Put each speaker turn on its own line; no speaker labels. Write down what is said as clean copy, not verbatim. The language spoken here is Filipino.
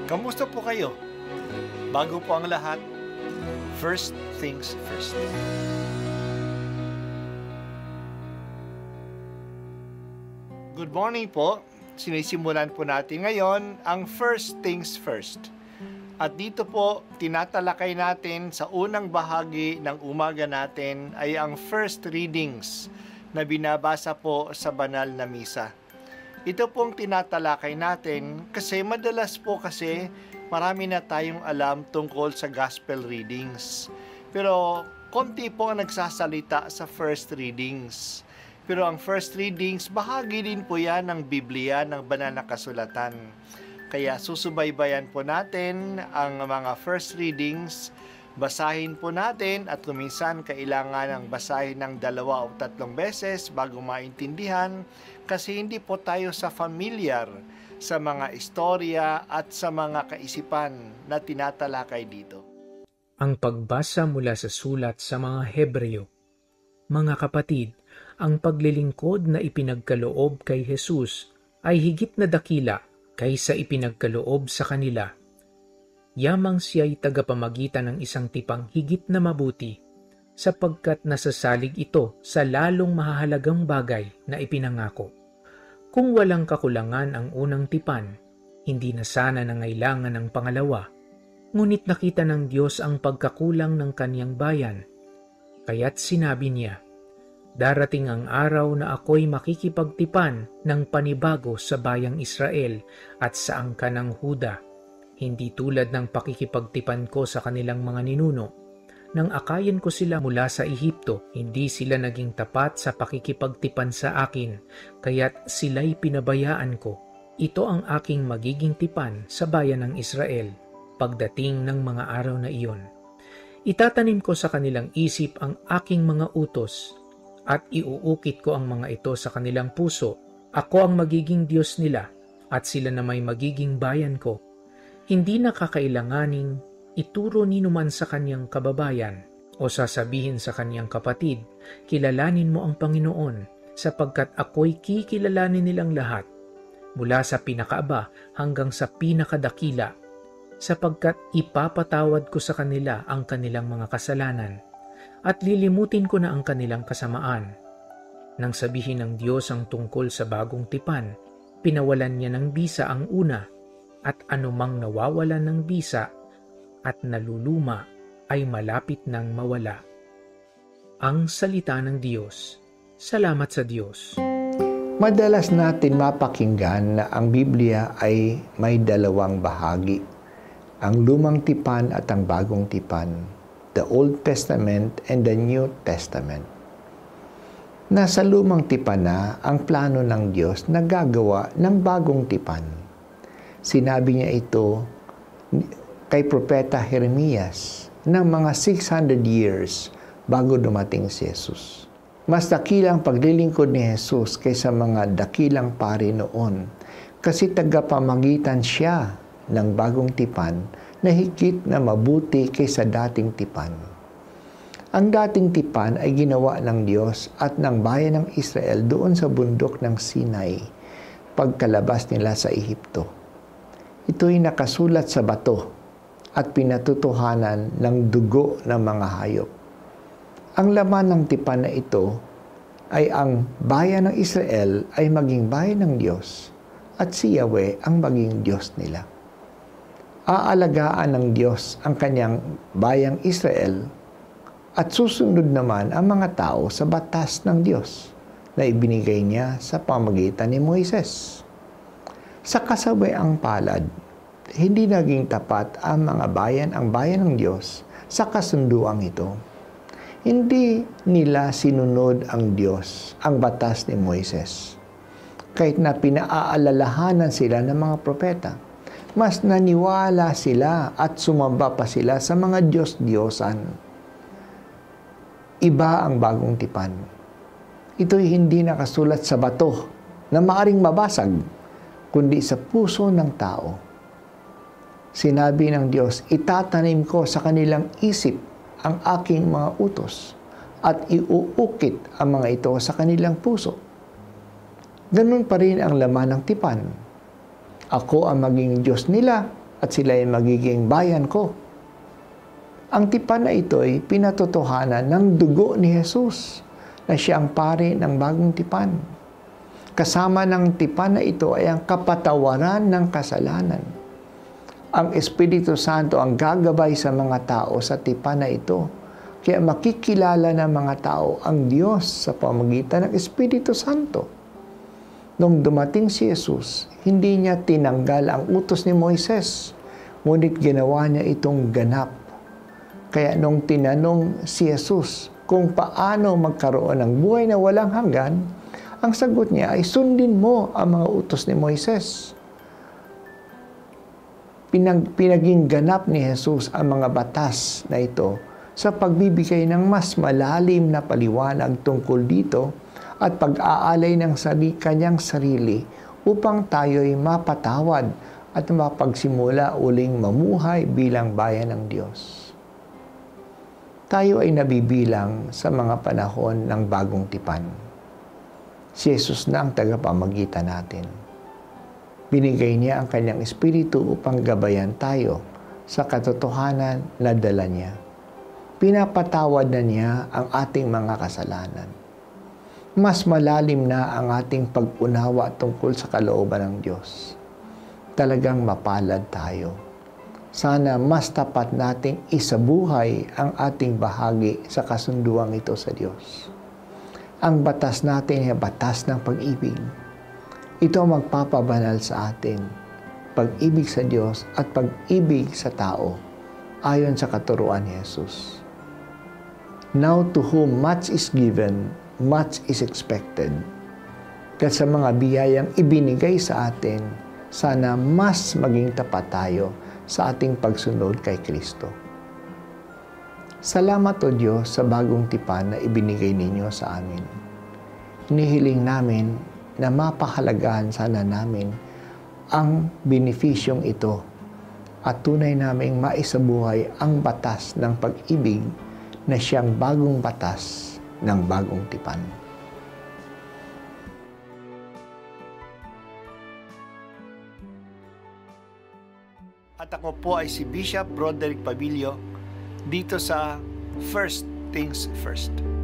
Kamusta po kayo? Bago po ang lahat, first things first. Good morning po. Sinisimulan po natin ngayon ang first things first. At dito po, tinatalakay natin sa unang bahagi ng umaga natin ay ang first readings na binabasa po sa banal na misa. Ito pong tinatalakay natin kasi madalas po kasi marami na tayong alam tungkol sa gospel readings. Pero konti po ang nagsasalita sa first readings. Pero ang first readings, bahagi din po yan ng Biblia, ng banal na kasulatan. Kaya susubaybayan po natin ang mga first readings, basahin po natin at kuminsan kailangan ng basahin ng 2 o 3 beses bago maintindihan kasi hindi po tayo familiar sa mga istorya at sa mga kaisipan na tinatalakay dito.
Ang pagbasa mula sa sulat sa mga Hebreo. Mga kapatid, ang paglilingkod na ipinagkaloob kay Jesus ay higit na dakila kaysa ipinagkaloob sa kanila. Yamang siya'y tagapamagitan ng isang tipang higit na mabuti, sapagkat nasasalig ito sa lalong mahahalagang bagay na ipinangako. Kung walang kakulangan ang unang tipan, hindi na sana nangailangan ng pangalawa, ngunit nakita ng Diyos ang pagkakulang ng kaniyang bayan. Kaya't sinabi niya, "Darating ang araw na ako'y makikipagtipan ng panibago sa bayang Israel at sa angkan ng Huda, hindi tulad ng pakikipagtipan ko sa kanilang mga ninuno. Nang akayin ko sila mula sa Ehipto, hindi sila naging tapat sa pakikipagtipan sa akin, kaya't sila'y pinabayaan ko. Ito ang aking magiging tipan sa bayan ng Israel, pagdating ng mga araw na iyon. Itatanim ko sa kanilang isip ang aking mga utos, at iuukit ko ang mga ito sa kanilang puso. Ako ang magiging Diyos nila, at sila na may magiging bayan ko. Hindi na kakailanganing ituro ni numan sa kanyang kababayan o sasabihin sa kanyang kapatid, kilalanin mo ang Panginoon, sapagkat ako'y kikilalanin nilang lahat, mula sa pinakaaba hanggang sa pinakadakila, sapagkat ipapatawad ko sa kanila ang kanilang mga kasalanan, at lilimutin ko na ang kanilang kasamaan." Nang sabihin ng Diyos ang tungkol sa bagong tipan, pinawalan niya ng bisa ang una, at anumang nawawalan ng bisa at naluluma ay malapit nang mawala. Ang salita ng Diyos. Salamat sa Diyos.
Madalas natin mapakinggan na ang Biblia ay may 2 bahagi, ang lumang tipan at ang bagong tipan, the Old Testament and the New Testament. Nasa lumang tipan na ang plano ng Diyos na gagawa ng bagong tipan. Sinabi niya ito kay Propeta Jeremias ng mga 600 years bago dumating si Jesus. Mas dakilang paglilingkod ni Jesus kaysa mga dakilang pari noon kasi tagapamagitan siya ng bagong tipan na higit na mabuti kaysa dating tipan. Ang dating tipan ay ginawa ng Diyos at ng bayan ng Israel doon sa bundok ng Sinai pagkalabas nila sa Ehipto. Ito'y nakasulat sa bato at pinatutuhanan ng dugo ng mga hayop. Ang laman ng tipan na ito ay ang bayan ng Israel ay maging bayan ng Diyos at si Yahweh ang maging Diyos nila. Aalagaan ng Diyos ang kanyang bayang Israel at susunod naman ang mga tao sa batas ng Diyos na ibinigay niya sa pamamagitan ni Moises. Sa kasawiang palad, hindi naging tapat ang bayan ng Diyos sa kasunduang ito. Hindi nila sinunod ang Diyos, ang batas ni Moises. Kahit na pinaaalalahanan sila ng mga propeta, mas naniwala sila at sumamba pa sila sa mga Diyos-Diyosan. Iba ang bagong tipan. Ito'y hindi nakasulat sa bato na maaring mabasag, kundi sa puso ng tao. Sinabi ng Diyos, itatanim ko sa kanilang isip ang aking mga utos at iuukit ang mga ito sa kanilang puso. Ganun pa rin ang laman ng tipan. Ako ang maging Diyos nila at sila ay magiging bayan ko. Ang tipan na ito ay pinatotohanan ng dugo ni Jesus na siya ang pari ng bagong tipan. Kasama ng tipan na ito ay ang kapatawaran ng kasalanan. Ang Espiritu Santo ang gagabay sa mga tao sa tipan na ito. Kaya makikilala ng mga tao ang Diyos sa pamamagitan ng Espiritu Santo. Nung dumating si Jesus, hindi niya tinanggal ang utos ni Moises, ngunit ginawa niya itong ganap. Kaya nung tinanong si Jesus kung paano magkaroon ng buhay na walang hanggan, ang sagot niya ay sundin mo ang mga utos ni Moises. Pinaging ganap ni Jesus ang mga batas na ito sa pagbibigay ng mas malalim na paliwanag tungkol dito at pag-aalay ng kanyang sarili upang tayo'y mapatawad at mapagsimula uling mamuhay bilang bayan ng Diyos. Tayo ay nabibilang sa mga panahon ng bagong tipan. Si Jesus na ang tagapamagitan natin. Binigay niya ang kanyang espiritu upang gabayan tayo sa katotohanan na dala niya. Pinapatawad na niya ang ating mga kasalanan. Mas malalim na ang ating pag-unawa tungkol sa kalooban ng Diyos. Talagang mapalad tayo. Sana mas tapat nating isabuhay ang ating bahagi sa kasunduang ito sa Diyos. Ang batas natin ay batas ng pag-ibig. Ito ang magpapabanal sa atin, pag-ibig sa Diyos at pag-ibig sa tao, ayon sa katuruan ni Jesus. Now to whom much is given, much is expected. At sa mga biyayang ibinigay sa atin, sana mas maging tapat tayo sa ating pagsunod kay Kristo. Salamat o Diyos sa bagong tipan na ibinigay ninyo sa amin. Hinihiling namin na mapahalagahan sana namin ang benefisyong ito at tunay naming maisabuhay ang batas ng pag-ibig na siyang bagong batas ng bagong tipan.
At ako po ay si Bishop Broderick Pabilio dito sa First Things First.